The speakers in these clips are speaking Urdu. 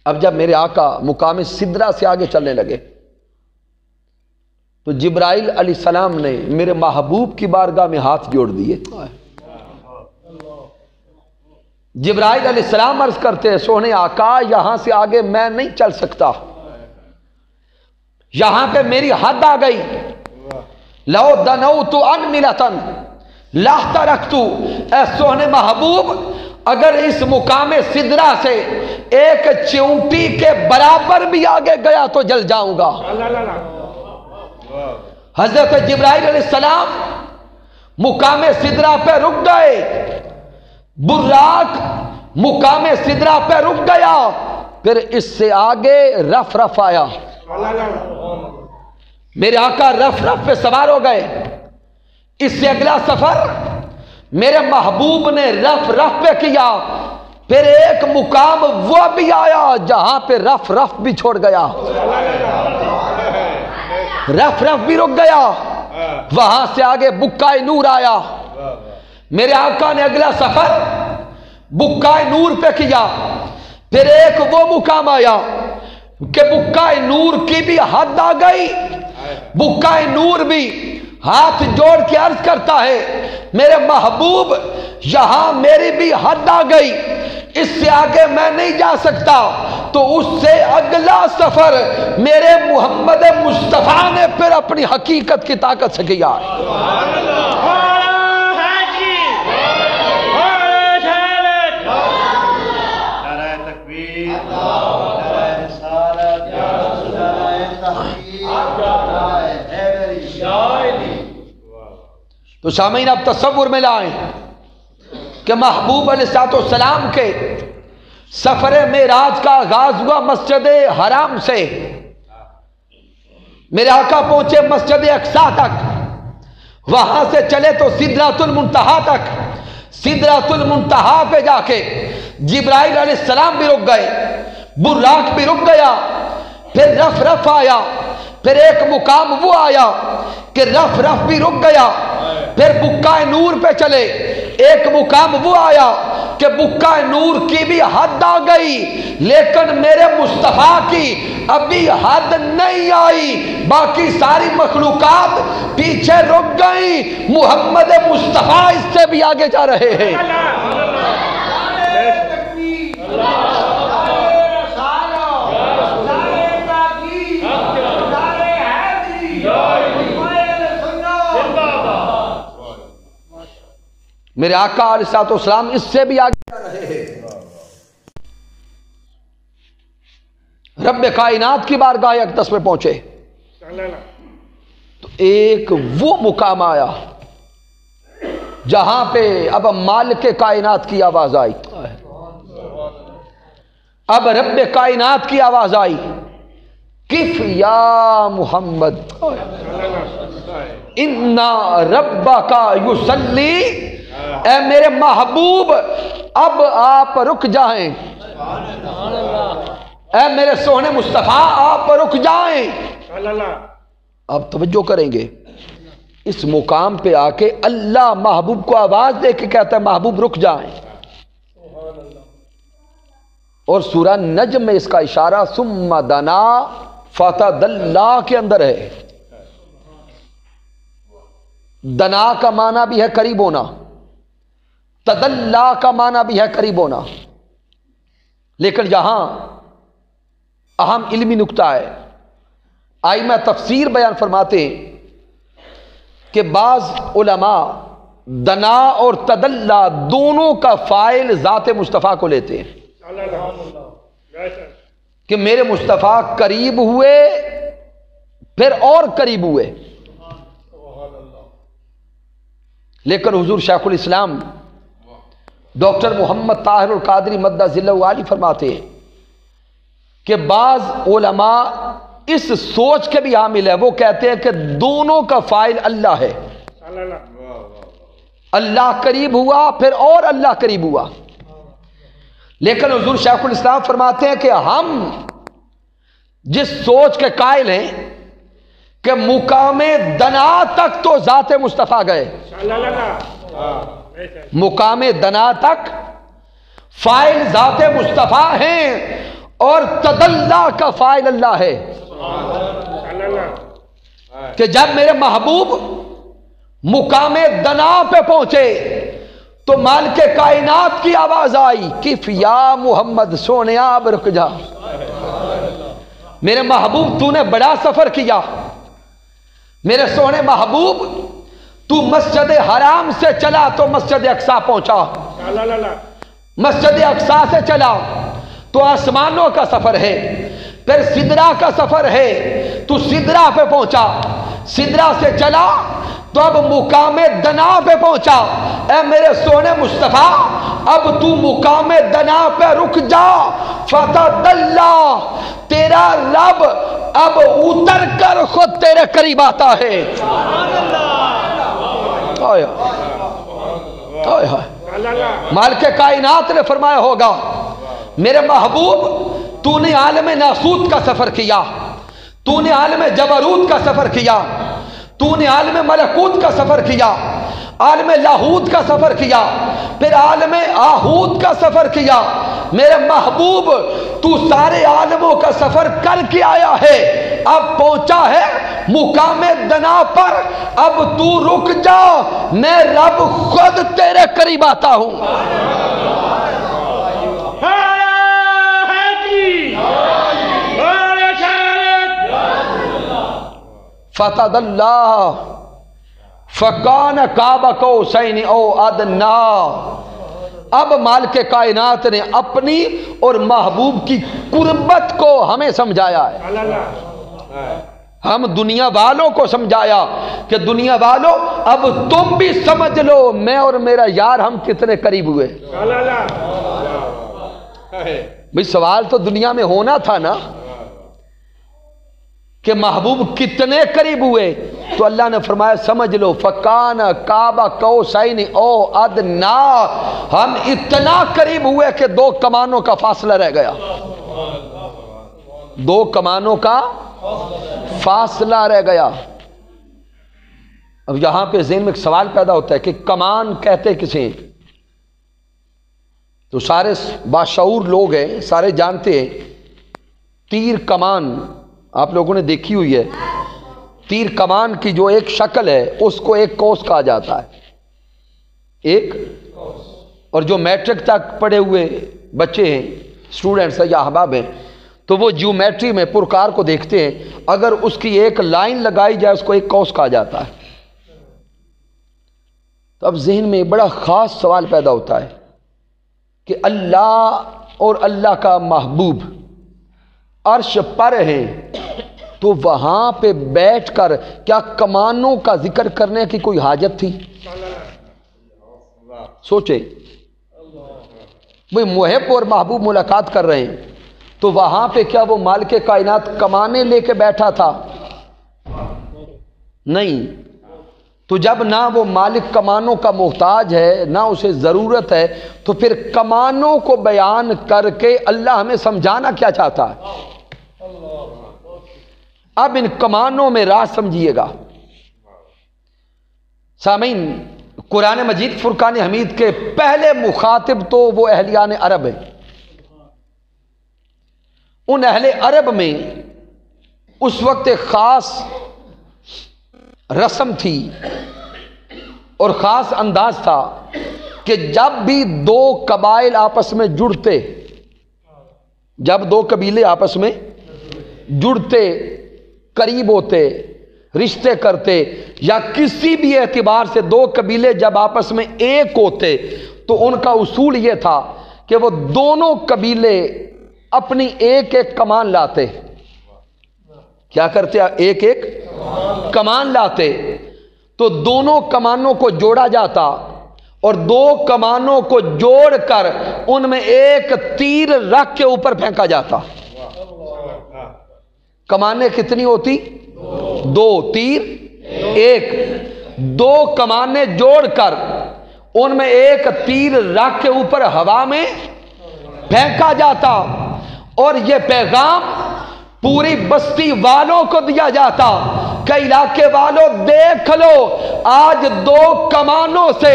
اب جب میرے آقا مقام سدرہ سے آگے چلنے لگے تو جبرائیل علیہ السلام نے میرے محبوب کی بارگاہ میں ہاتھ جوڑ دیے. جبرائیل علیہ السلام عرض کرتے ہیں سونے آقا یہاں سے آگے میں نہیں چل سکتا، یہاں پہ میری حد آ گئی. لو دنوت انملتن لا ترکت، اے سونے محبوب اگر اس مقام سدرہ سے ایک چونٹی کے برابر بھی آگے گیا تو جل جاؤں گا. حضرت جبرائیل علیہ السلام مقام سدرہ پہ رک گئے، براق مقام سدرہ پہ رک گیا، پھر اس سے آگے رف رف آیا. میرے آقا رف رف پہ سوار ہو گئے. اس سے اگلا سفر میرے محبوب نے رف رف پہ کیا. پھر ایک مقام وہ بھی آیا جہاں پہ رف رف بھی چھوڑ گیا، رف رف بھی رک گیا. وہاں سے آگے بکائے نور آیا. میرے آقا نے اگلا سفر بکائے نور پہ کیا. پھر ایک وہ مقام آیا کہ بکائے نور کی بھی حد آ گئی. بکائے نور بھی ہاتھ جوڑ کے عرض کرتا ہے میرے محبوب یہاں میری بھی حد آ گئی، اس سے آگے میں نہیں جا سکتا. تو اس سے اگلا سفر میرے محمد مصطفیٰ نے پھر اپنی حقیقت کی طاقت سے کیا. تو سامعین اب تصور میں لائیں کہ محبوب علیہ السلام کے سفر معراج کا آغاز ہوا مسجد حرام سے. میرے آقا پہنچے مسجد اقصیٰ تک، وہاں سے چلے تو سدرۃ المنتہا تک. سدرۃ المنتہا پہ جا کے جبرائیل علیہ السلام بھی رک گئے، براق بھی رک گیا. پھر رف رف آیا. پھر ایک مقام وہ آیا کہ رف رف بھی رک گیا. پھر بکائے نور پہ چلے. ایک مقام وہ آیا کہ بکائے نور کی بھی حد آ گئی، لیکن میرے مصطفیٰ کی ابھی حد نہیں آئی. باقی ساری مخلوقات پیچھے رک گئی، محمد مصطفیٰ اس سے بھی آگے جا رہے ہیں. میرے آقا علیہ السلام اس سے بھی آگے جا رہے ہیں. رب کائنات کی بارگاہ اقدس میں پہنچے تو ایک وہ مقام آیا جہاں پہ اب مالک کائنات کی آواز آئی، اب رب کائنات کی آواز آئی. کف یا محمد انا ربک یصلی، اے میرے محبوب اب آپ رک جائیں. اے میرے سونے مصطفیٰ آپ رک جائیں. اب توجہ کریں گے اس مقام پہ آ کے اللہ محبوب کو آواز دے کے کہتا ہے محبوب رک جائیں. اور سورہ نجم میں اس کا اشارہ ثم دنا فتدلی کے اندر ہے. دنا کا معنی بھی ہے قریب ہونا، تدلی کا معنی بھی ہے قریب ہونا. لیکن یہاں اہم علمی نکتہ ہے. آئمہ تفسیر بیان فرماتے ہیں کہ بعض علماء دنا اور تدلی دونوں کا فاعل ذات مصطفیٰ کو لیتے ہیں کہ میرے مصطفیٰ قریب ہوئے پھر اور قریب ہوئے. لیکن حضور شیخ الاسلام ڈاکٹر محمد طاہر القادری مدہ ذلہ عالی فرماتے ہیں کہ بعض علماء اس سوچ کے بھی حامل ہے، وہ کہتے ہیں کہ دونوں کا فاعل اللہ ہے. اللہ قریب ہوا پھر اور اللہ قریب ہوا. لیکن حضور شیخ الاسلام فرماتے ہیں کہ ہم جس سوچ کے قائل ہیں کہ مقام دنا تک تو ذات مصطفیٰ گئے، مقام دنا تک فاعل ذات مصطفیٰ ہیں اور تدلا کا فاعل اللہ ہے کہ جب میرے محبوب مقام دنا پہ پہنچے تو مالک کائنات کی آواز آئی کف یا محمد سونیا اب رک جا، میرے محبوب تو نے بڑا سفر کیا، میرے سونے محبوب تو مسجد حرام سے چلا تو مسجد اقصی پہنچا، مسجد اقصی سے چلا تو آسمانوں کا سفر ہے، پھر سدرا کا سفر ہے تو سدرا پہ پہنچا، سدرا سے چلا تو اب مقام دنا پہ پہنچا۔ اے میرے سونے مصطفیٰ اب تو مقام دنا پہ رک جا، فتدلا تیرا رب اب اتر کر خود تیرے قریب آتا ہے۔ مالک کائنات نے فرمایا ہوگا میرے محبوب تو نے عالم ناسوت کا سفر کیا، تو نے عالم جبروت کا سفر کیا، تو نے عالم ملکوت کا سفر کیا، عالم لاہوت کا سفر کیا، پھر عالم آہوت کا سفر کیا۔ میرے محبوب تو سارے عالموں کا سفر کر کے آیا ہے، اب پہنچا ہے مقام دنا پر، اب تو رک جا، میں رب خود تیرے قریب آتا ہوں۔ فتد اللہ فکان قاب قوسین او ادنا۔ اب مالک کائنات نے اپنی اور محبوب کی قربت کو ہمیں سمجھایا ہے، ہم دنیا والوں کو سمجھایا کہ دنیا والوں اب تم بھی سمجھ لو میں اور میرا یار ہم کتنے قریب ہوئے۔ بھئی سوال تو دنیا میں ہونا تھا نا کہ محبوب کتنے قریب ہوئے، تو اللہ نے فرمایا سمجھ لو فکان قاب قوسین او ادنا، ہم اتنا قریب ہوئے کہ 2 کمانوں کا فاصلہ رہ گیا، 2 کمانوں کا فاصلہ رہ گیا۔ اب یہاں پہ ذہن میں ایک سوال پیدا ہوتا ہے کہ کمان کہتے کسے؟ تو سارے باشعور لوگ ہیں، سارے جانتے ہیں تیر کمان آپ لوگوں نے دیکھی ہوئی ہے، تیر کمان کی جو ایک شکل ہے اس کو ایک قوس کہا جاتا ہے، ایک، اور جو میٹرک تک پڑھے ہوئے بچے ہیں، اسٹوڈنٹس ہیں یا احباب ہیں، تو وہ جیومیٹری میں پرکار کو دیکھتے ہیں، اگر اس کی ایک لائن لگائی جائے اس کو ایک قوس کہا جاتا ہے۔ تو اب ذہن میں بڑا خاص سوال پیدا ہوتا ہے کہ اللہ اور اللہ کا محبوب عرش پر ہیں، تو وہاں پہ بیٹھ کر کیا کمانوں کا ذکر کرنے کی کوئی حاجت تھی؟ سوچے وہ محب اور محبوب ملاقات کر رہے ہیں، تو وہاں پہ کیا وہ مالک کائنات کمانے لے کے بیٹھا تھا؟ نہیں۔ تو جب نہ وہ مالک کمانوں کا محتاج ہے نہ اسے ضرورت ہے، تو پھر کمانوں کو بیان کر کے اللہ ہمیں سمجھانا کیا چاہتا ہے؟ اب ان کمانوں میں راز سمجھیے گا سامعین۔ قرآن مجید فرقان حمید کے پہلے مخاطب تو وہ اہلیان عرب ہیں، ان اہل عرب میں اس وقت ایک خاص رسم تھی اور خاص انداز تھا کہ جب بھی 2 قبائل آپس میں جڑتے، جب 2 قبیلے آپس میں جڑتے، قریب ہوتے، رشتے کرتے، یا کسی بھی اعتبار سے 2 قبیلے جب آپس میں ایک ہوتے، تو ان کا اصول یہ تھا کہ وہ دونوں قبیلے اپنی ایک ایک کمان لاتے۔ کیا کرتے؟ ایک ایک کمان لاتے، تو دونوں کمانوں کو جوڑا جاتا اور 2 کمانوں کو جوڑ کر ان میں ایک تیر رکھ کے اوپر پھینکا جاتا۔ کمانیں کتنی ہوتی؟ 2، تیر 1، 2 کمانیں جوڑ کر ان میں ایک تیر رکھ کے اوپر ہوا میں پھینکا جاتا، اور یہ پیغام پوری بستی والوں کو دیا جاتا کہ علاقے والوں دیکھ لو، آج 2 کمانوں سے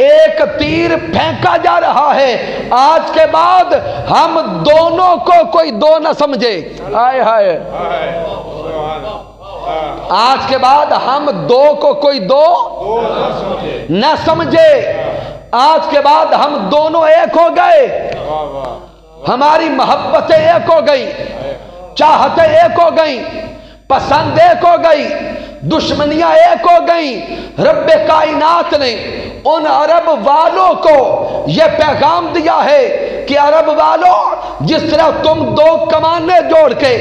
ایک تیر پھینکا جا رہا ہے، آج کے بعد ہم دونوں کو کوئی دو نہ سمجھے۔ آئے ہائے، آج کے بعد ہم دو کو کوئی دو نہ سمجھے، آج کے بعد ہم دونوں ایک ہو گئے، ہماری محبتیں ایک ہو گئی، چاہتیں ایک ہو گئیں، پسند ایک ہو گئی، دشمنیاں ایک ہو گئیں۔ رب کائنات نے ان عرب والوں کو یہ پیغام دیا ہے کہ عرب والوں، جس طرح تم دو کمانے جوڑ کے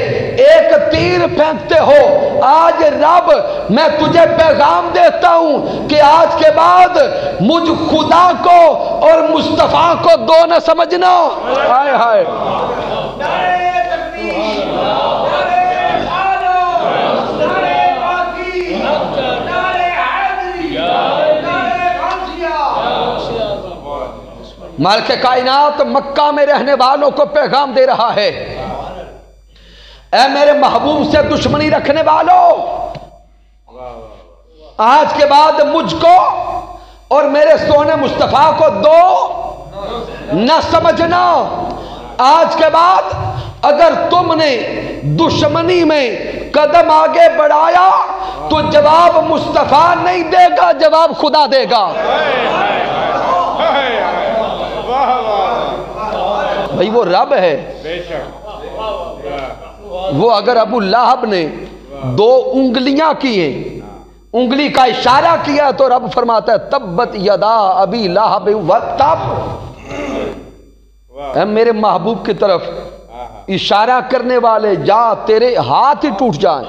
ایک تیر پھینکتے ہو، آج رب میں تجھے پیغام دیتا ہوں کہ آج کے بعد مجھ خدا کو اور مصطفیٰ کو دو نہ سمجھنا۔ ہائے ہائے، مالک کائنات مکہ میں رہنے والوں کو پیغام دے رہا ہے، اے میرے محبوب سے دشمنی رکھنے والوں، آج کے بعد مجھ کو اور میرے سونے مصطفیٰ کو دو نہ سمجھنا۔ آج کے بعد اگر تم نے دشمنی میں قدم آگے بڑھایا تو جواب مصطفیٰ نہیں دے گا، جواب خدا دے گا۔ بھئی وہ رب ہے، وہ اگر ابو لہب نے دو انگلیاں کی ہیں، انگلی کا اشارہ کیا تو رب فرماتا ہے تبت یدا ابی لہب وتب۔ اے میرے محبوب کی طرف اشارہ کرنے والے، جا تیرے ہاتھ ہی ٹوٹ جائیں۔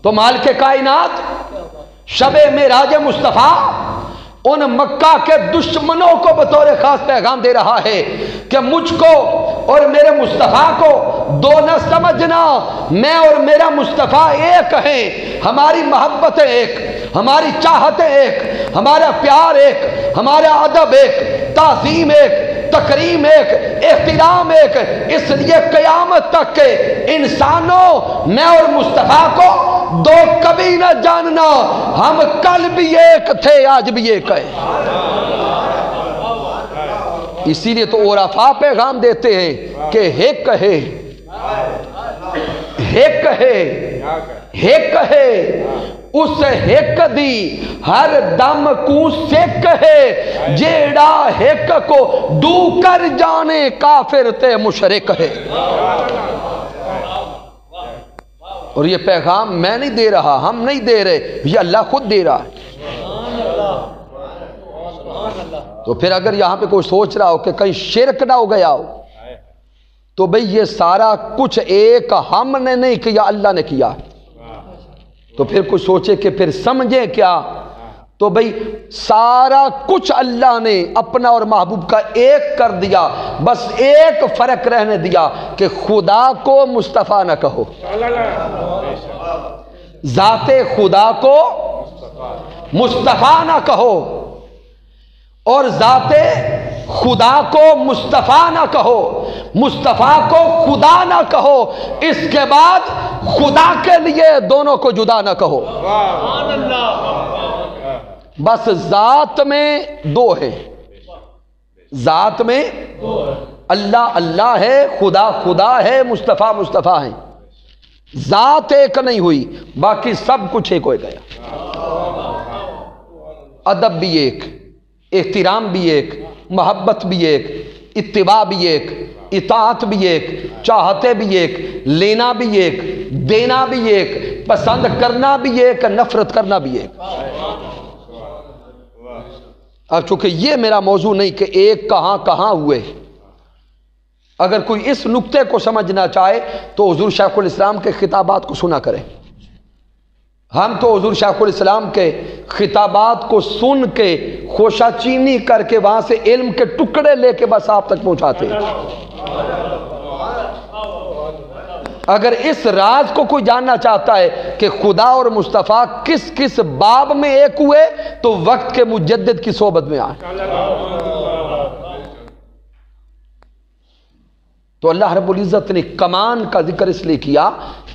تو مالک کائنات شب معراج مصطفیٰ ان مکہ کے دشمنوں کو بطور خاص پیغام دے رہا ہے کہ مجھ کو اور میرے مصطفیٰ کو دو نہ سمجھنا، میں اور میرا مصطفیٰ ایک ہیں، ہماری محبتیں ایک، ہماری چاہتیں ایک، ہمارا پیار ایک، ہمارا ادب ایک، تعظیم ایک، تکریم ایک، احترام ایک۔ اس لیے قیامت تک کے انسانوں، میں اور مصطفیٰ کو دو کبھی نہ جاننا، ہم کل بھی ایک تھے، آج بھی ایک ہے۔ اسی لیے تو عرفاء پیغام دیتے ہیں کہ ہیک ہے، ہیک ہے، ہیک ہے، اس ہیک دی ہر دم کو سیک ہے، جیڑا ہیک کو ڈو کر جانے کافر تے مشرک ہے۔ اور یہ پیغام میں نہیں دے رہا، ہم نہیں دے رہے، یہ اللہ خود دے رہا ہے۔ تو پھر اگر یہاں پہ کوئی سوچ رہا ہو کہ کہیں شرک نہ ہو گیا ہو، تو بھئی یہ سارا کچھ ایک ہم نے نہیں کیا، اللہ نے کیا۔ تو پھر کوئی سوچے کہ پھر سمجھیں کیا، تو بھئی سارا کچھ اللہ نے اپنا اور محبوب کا ایک کر دیا، بس ایک فرق رہنے دیا کہ خدا کو مصطفیٰ نہ کہو، ذات خدا کو مصطفیٰ نہ کہو، اور ذات خدا کو مصطفیٰ نہ کہو، مصطفیٰ کو خدا نہ کہو، اس کے بعد خدا کے لیے دونوں کو جدا نہ کہو۔ بس ذات میں دو ہے، ذات میں اللہ اللہ ہے، خدا خدا ہے، مصطفیٰ مصطفیٰ ہے، ذات ایک نہیں ہوئی، باقی سب کچھ ایک ہو گیا۔ ادب بھی ایک، احترام بھی ایک، محبت بھی ایک، اتباع بھی ایک، اطاعت بھی ایک، چاہتے بھی ایک، لینا بھی ایک، دینا بھی ایک، پسند کرنا بھی ایک، نفرت کرنا بھی ایک۔ اب چونکہ یہ میرا موضوع نہیں کہ ایک کہاں کہاں ہوئے، اگر کوئی اس نقطے کو سمجھنا چاہے تو حضور شیخ الاسلام کے خطابات کو سنا کرے۔ ہم تو حضور شیخ الاسلام کے خطابات کو سن کے خوشہ چینی کر کے وہاں سے علم کے ٹکڑے لے کے بس آپ تک پہنچاتے ہیں۔ اگر اس راز کو کوئی جاننا چاہتا ہے کہ خدا اور مصطفیٰ کس کس باب میں ایک ہوئے تو وقت کے مجدد کی صحبت میں آئے۔ تو اللہ رب العزت نے کمان کا ذکر اس لیے کیا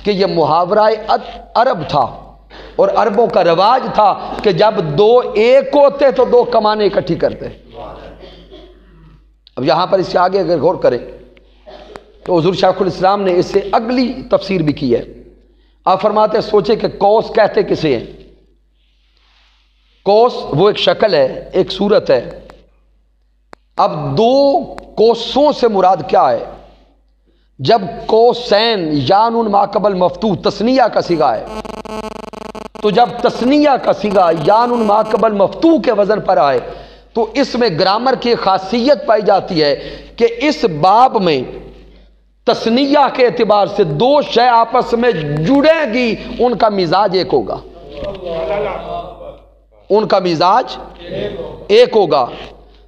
کہ یہ محاورہ عرب تھا، اور عربوں کا رواج تھا کہ جب دو ایک ہوتے تو دو کمانیں اکٹھی کرتے. اب یہاں پر اس سے آگے اگر غور کریں تو حضور شیخ الاسلام نے اس سے اگلی تفسیر بھی کی ہے. آپ فرماتے ہیں سوچے کہ قوس کہتے کسے ہیں؟ قوس وہ ایک شکل ہے، ایک صورت ہے. اب دو قوسوں سے مراد کیا ہے؟ جب قوسین یا نون ما قبل مفتوح تثنیہ کا صیغہ ہے تو جب تثنیہ کا صیغہ یا نون ما قبل مفتوح کے وزن پر آئے تو اس میں گرامر کی خاصیت پائی جاتی ہے کہ اس باب میں تثنیہ کے اعتبار سے دو شے آپس میں جڑیں گی، ان کا مزاج ایک ہوگا، ان کا مزاج ایک ہوگا.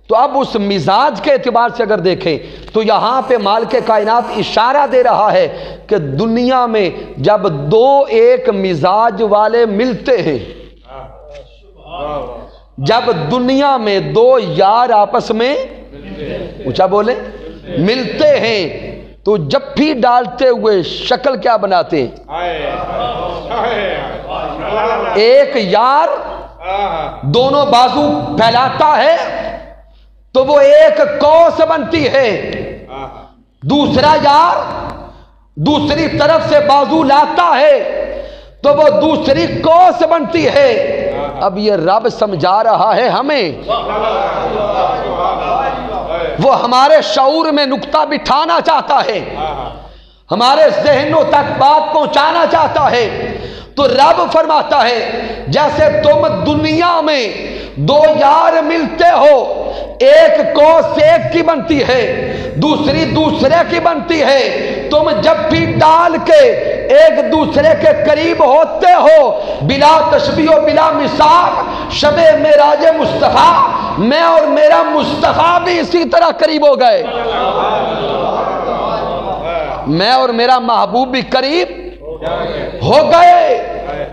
تو اب اس مزاج کے اعتبار سے اگر دیکھیں تو یہاں پہ مالک کائنات اشارہ دے رہا ہے کہ دنیا میں جب دو ایک مزاج والے ملتے ہیں، جب دنیا میں دو یار آپس میں اونچا بولے ملتے ہیں تو جب بھی ڈالتے ہوئے شکل کیا بناتے ہیں؟ ایک یار دونوں بازو پھیلاتا ہے تو وہ ایک قوس بنتی ہے، دوسرا یار دوسری طرف سے بازو لاتا ہے تو وہ دوسری قوس بنتی ہے. اب یہ رب سمجھا رہا ہے ہمیں، وہ ہمارے شعور میں نقطہ بٹھانا چاہتا ہے، ہمارے ذہنوں تک بات پہنچانا چاہتا ہے. تو رب فرماتا ہے جیسے تم دنیا میں دو یار ملتے ہو، ایک قوس ایک کی بنتی ہے، دوسری دوسرے کی بنتی ہے، تم جب بھی ڈال کے ایک دوسرے کے قریب ہوتے ہو بلا تشبیہ و بلا مثال، شب معراج مصطفیٰ میں اور میرا مصطفیٰ بھی اسی طرح قریب ہو گئے، میں اور میرا محبوب بھی قریب ہو گئے.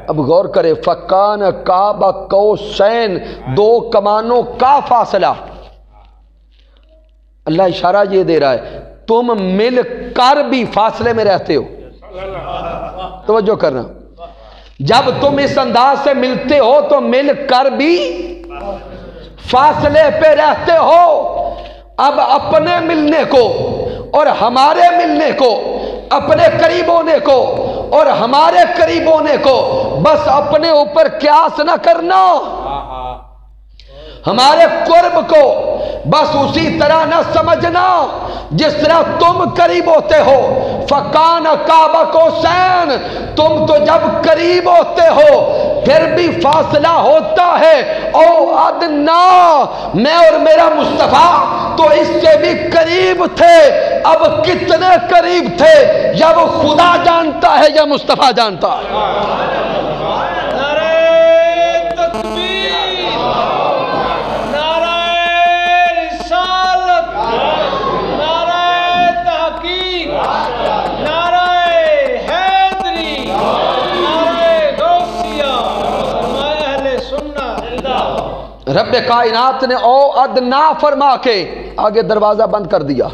اب غور کرے فکان کعب قوسین، دو کمانوں کا فاصلہ. اللہ اشارہ یہ دے رہا ہے تم مل کر بھی فاصلے میں رہتے ہو. توجہ کرنا، جب تم اس انداز سے ملتے ہو تو مل کر بھی فاصلے پہ رہتے ہو. اب اپنے ملنے کو اور ہمارے ملنے کو، اپنے قریب ہونے کو اور ہمارے قریب ہونے کو بس اپنے اوپر قیاس نہ کرنا، ہمارے قرب کو بس اسی طرح نہ سمجھنا جس طرح تم قریب ہوتے ہو. فکان کعب قوسین، تم تو جب قریب ہوتے ہو پھر بھی فاصلہ ہوتا ہے. او ادنا، میں اور میرا مصطفیٰ تو اس سے بھی قریب تھے. اب کتنے قریب تھے یا وہ خدا جانتا ہے یا مصطفیٰ جانتا ہے. رب کائنات نے او ادنا فرما کے آگے دروازہ بند کر دیا.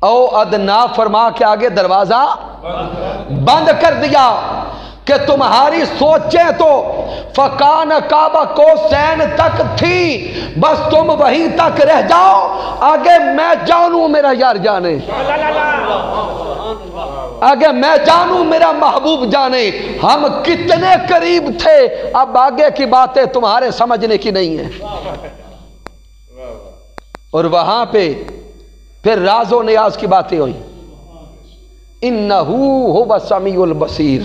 او ادنا فرما کے آگے دروازہ بند کر دیا کہ تمہاری سوچیں تو فکان کعب قوسین تک تھی، بس تم وہیں تک رہ جاؤ، آگے میں جانوں میرا یار جانے، آگے میں جانوں میرا محبوب جانے. ہم کتنے قریب تھے، اب آگے کی باتیں تمہارے سمجھنے کی نہیں ہیں. اور وہاں پہ پھر راز و نیاز کی باتیں ہوئی. انہو ہو السمیع البصیر.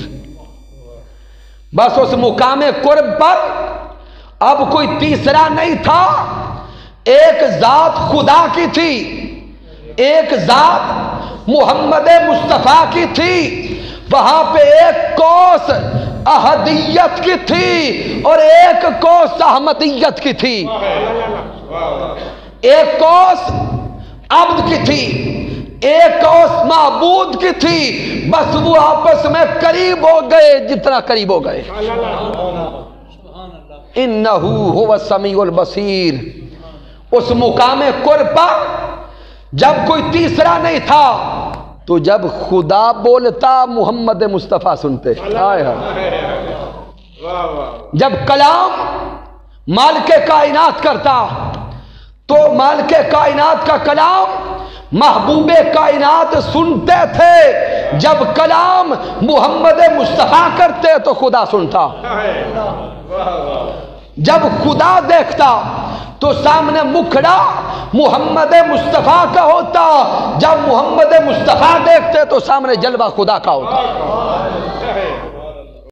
بس اس مقام قرب پر اب کوئی تیسرا نہیں تھا، ایک ذات خدا کی تھی، ایک ذات محمد مصطفیٰ کی تھی. وہاں پہ ایک قوس احدیت کی تھی اور ایک قوس احمدیت کی تھی. ایک قوس عبد کی تھی، ایک قوس معبود کی تھی. بس وہ آپس میں قریب ہو گئے جتنا قریب ہو گئے. انہو هو السمیع البصیر. اس مقام قرب پر جب کوئی تیسرا نہیں تھا تو جب خدا بولتا محمد مصطفیٰ سنتے. جب کلام مالک کائنات کرتا تو مالک کائنات کا کلام محبوب کائنات سنتے تھے، جب کلام محمد مصطفیٰ کرتے تو خدا سنتا۔ جب خدا دیکھتا تو سامنے مکھڑا محمد مصطفیٰ کا ہوتا، جب محمد مصطفیٰ دیکھتے تو سامنے جلوہ خدا کا ہوتا۔